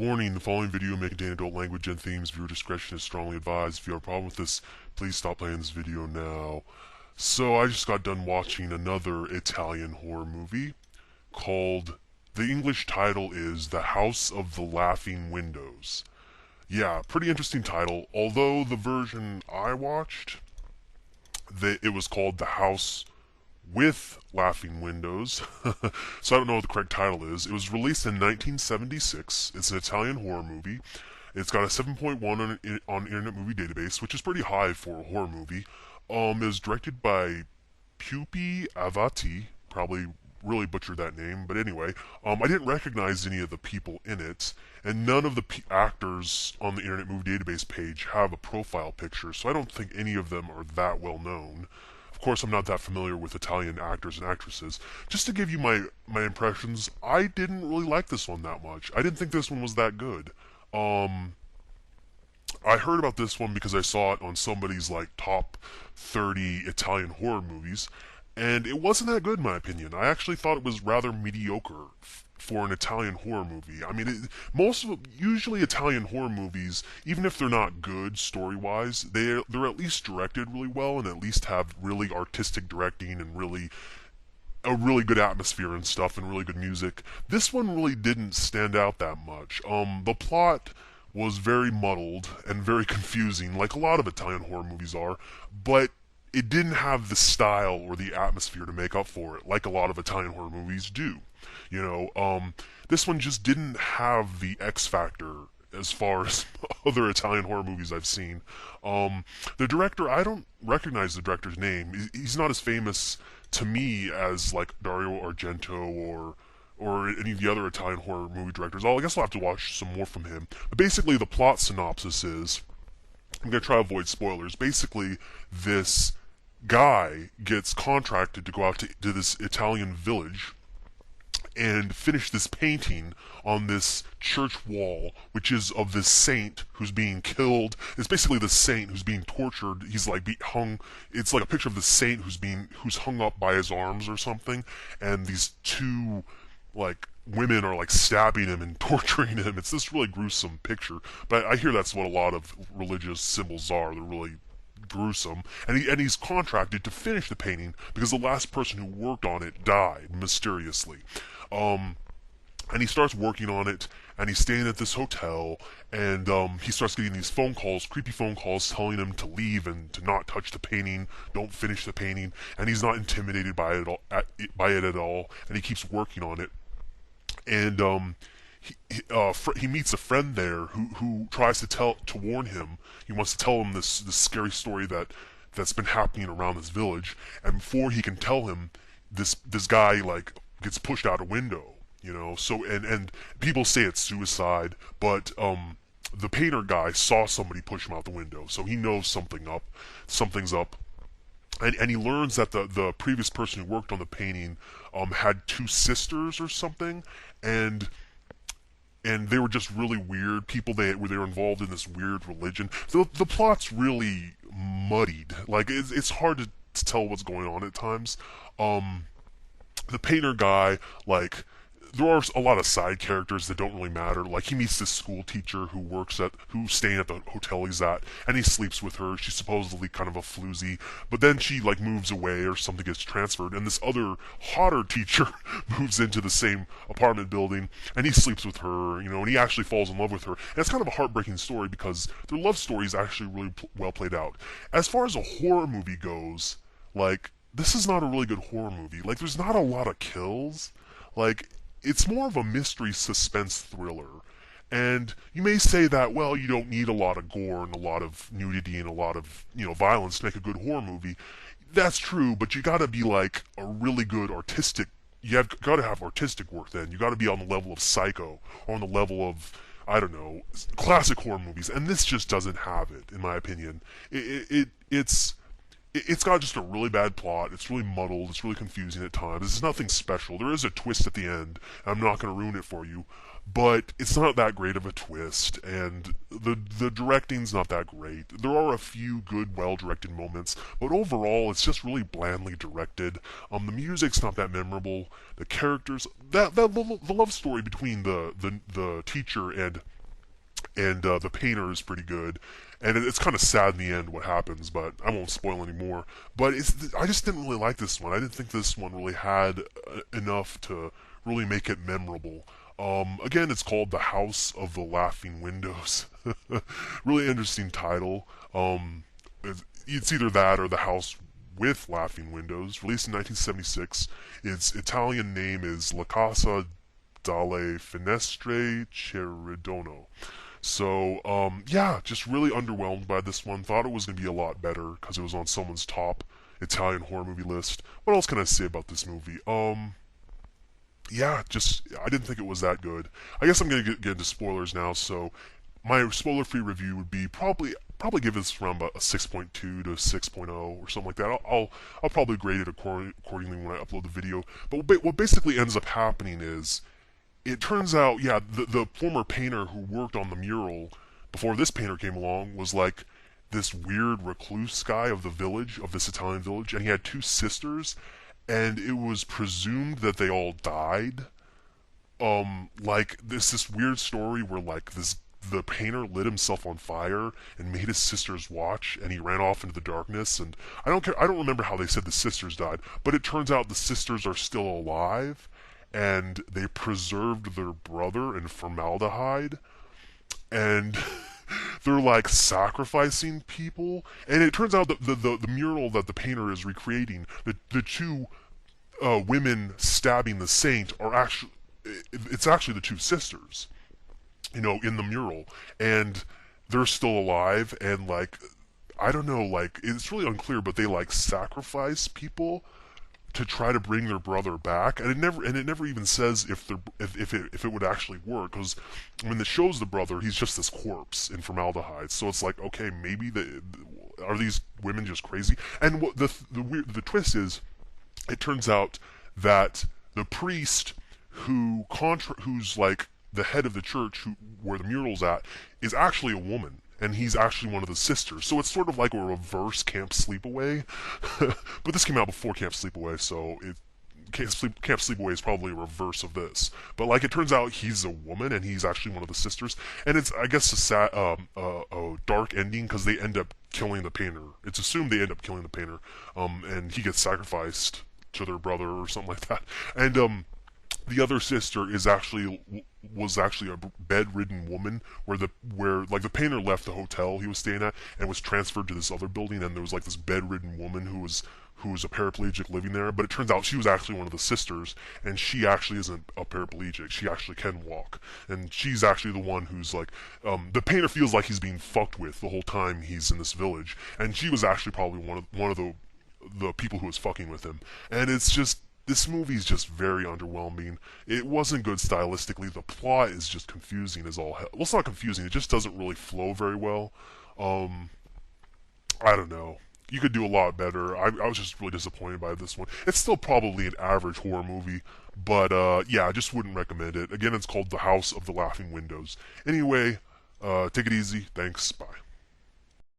Warning, the following video may contain adult language and themes. Viewer discretion is strongly advised. If you have a problem with this, please stop playing this video now. So I just got done watching another Italian horror movie called, the English title is The House of the Laughing Windows. Yeah, pretty interesting title, although the version I watched, it was called The House with Laughing Windows. So I don't know what the correct title is. It was released in 1976. It's an Italian horror movie. It's got a 7.1 on Internet Movie Database, which is pretty high for a horror movie. It was directed by Pupi Avati. Probably really butchered that name, but anyway, I didn't recognize any of the people in it, and none of the actors on the Internet Movie Database page have a profile picture, so I don't think any of them are that well known. Of course, I'm not that familiar with Italian actors and actresses. Just to give you my impressions, I didn't really like this one that much. I didn't think this one was that good. I heard about this one because I saw it on somebody's top 30 Italian horror movies, and it wasn't that good in my opinion. I actually thought it was rather mediocre for an Italian horror movie. I mean, usually Italian horror movies, even if they're not good story-wise, they're at least directed really well and at least have really artistic directing and a really good atmosphere and stuff and really good music. This one really didn't stand out that much. The plot was very muddled and very confusing, like a lot of Italian horror movies are, but it didn't have the style or the atmosphere to make up for it, like a lot of Italian horror movies do. This one just didn't have the X factor as far as other Italian horror movies I've seen. The director, I don't recognize the director's name. He's not as famous to me as like Dario Argento or any of the other Italian horror movie directors. I guess I'll have to watch some more from him. But basically, the plot synopsis is, I'm going to try to avoid spoilers. Basically, this guy gets contracted to go out to this Italian village and finish this painting on this church wall, which is of this saint who's being killed. It's basically the saint who's being tortured. He's hung. It's like a picture of the saint who's hung up by his arms or something, and these two women are stabbing him and torturing him. It's this really gruesome picture, but I hear that's what a lot of religious symbols are. They're really gruesome, and he's contracted to finish the painting because the last person who worked on it died mysteriously. And he starts working on it, and he's staying at this hotel, and he starts getting these phone calls, creepy phone calls, telling him to leave and to not touch the painting, don't finish the painting, and he's not intimidated by it at all, and he keeps working on it. And he meets a friend there who tries to warn him. He wants to tell him this scary story that's been happening around this village, and before he can tell him, this guy gets pushed out a window. So and people say it's suicide, but the painter guy saw somebody push him out the window, so he knows something's up. And he learns that the previous person who worked on the painting had two sisters or something, and they were just really weird people. They were involved in this weird religion. The plot's really muddied. It's hard to tell what's going on at times. The painter guy, there are a lot of side characters that don't really matter. He meets this school teacher who's staying at the hotel he's at, and he sleeps with her. She's supposedly kind of a floozy, but then she moves away or something gets transferred, and this other hotter teacher moves into the same apartment building, and he sleeps with her, and he actually falls in love with her. And it's kind of a heartbreaking story because their love story is actually really well played out. As far as a horror movie goes, this is not a really good horror movie. There's not a lot of kills. It's more of a mystery suspense thriller. And you may say that, well, you don't need a lot of gore and a lot of nudity and a lot of, violence to make a good horror movie. That's true, but you gotta be a really good artistic, gotta have artistic work then. You gotta be on the level of Psycho, or on the level of, I don't know, classic horror movies. And this just doesn't have it, in my opinion. It's got just a really bad plot. It's really muddled. It's really confusing at times. It's nothing special. There is a twist at the end. I'm not going to ruin it for you. but it's not that great of a twist, and the directing's not that great. There are a few good, well-directed moments, but overall, it's just really blandly directed. The music's not that memorable. The characters, the love story between the teacher and the painter is pretty good, and it's kind of sad in the end what happens, but I won't spoil any more. But I just didn't really like this one. I didn't think this one really had enough to really make it memorable. Again, it's called The House of the Laughing Windows. Really interesting title. It's either that or The House with Laughing Windows. Released in 1976. Its Italian name is La Casa dalle finestre ridono. So, yeah, just really underwhelmed by this one. Thought it was going to be a lot better because it was on someone's top Italian horror movie list. What else can I say about this movie? Yeah, just I didn't think it was that good. I guess I'm gonna get into spoilers now. So my spoiler-free review would be probably give this around about a 6.2 to 6.0 or something like that. I'll probably grade it accordingly when I upload the video. But what basically ends up happening is it turns out, yeah, the former painter who worked on the mural before this painter came along was like this weird recluse guy of the village, of this Italian village, and he had two sisters, and it was presumed that they all died. Like this weird story where like the painter lit himself on fire and made his sisters watch, and he ran off into the darkness. And I don't remember how they said the sisters died, but it turns out the sisters are still alive, and they preserved their brother in formaldehyde, and they're like sacrificing people. And it turns out that the mural that the painter is recreating, the two women stabbing the saint are actually, it's actually the two sisters, in the mural, and they're still alive. And like, I don't know, like it's really unclear, but they like sacrifice people to try to bring their brother back, and it never even says if it would actually work, because when it shows the brother, he's just this corpse in formaldehyde. So it's like, okay, maybe are these women just crazy? And what the twist is, it turns out that the priest who's like the head of the church where the mural's at is actually a woman, and he's actually one of the sisters. So it's sort of like a reverse Camp Sleepaway. But this came out before Camp Sleepaway, so Camp Sleepaway is probably a reverse of this. But like, it turns out he's a woman, and he's actually one of the sisters. And it's, I guess, a dark ending, because they end up killing the painter. It's assumed they end up killing the painter, and he gets sacrificed to their brother or something like that. And the other sister was actually a bedridden woman, where like the painter left the hotel he was staying at and was transferred to this other building, and there was like this bedridden woman who was a paraplegic living there. But it turns out she was actually one of the sisters, and she actually isn't a paraplegic. She actually can walk, and she's actually the one who's like, the painter feels like he's being fucked with the whole time he's in this village, and she was actually probably one of the people who was fucking with him. And it's just, this movie's just very underwhelming. It wasn't good stylistically. The plot is just confusing as all hell. Well, it's not confusing. It just doesn't really flow very well. I don't know. You could do a lot better. I was just really disappointed by this one. It's still probably an average horror movie, but yeah, I just wouldn't recommend it. Again, it's called The House of the Laughing Windows. Anyway, take it easy. Thanks. Bye.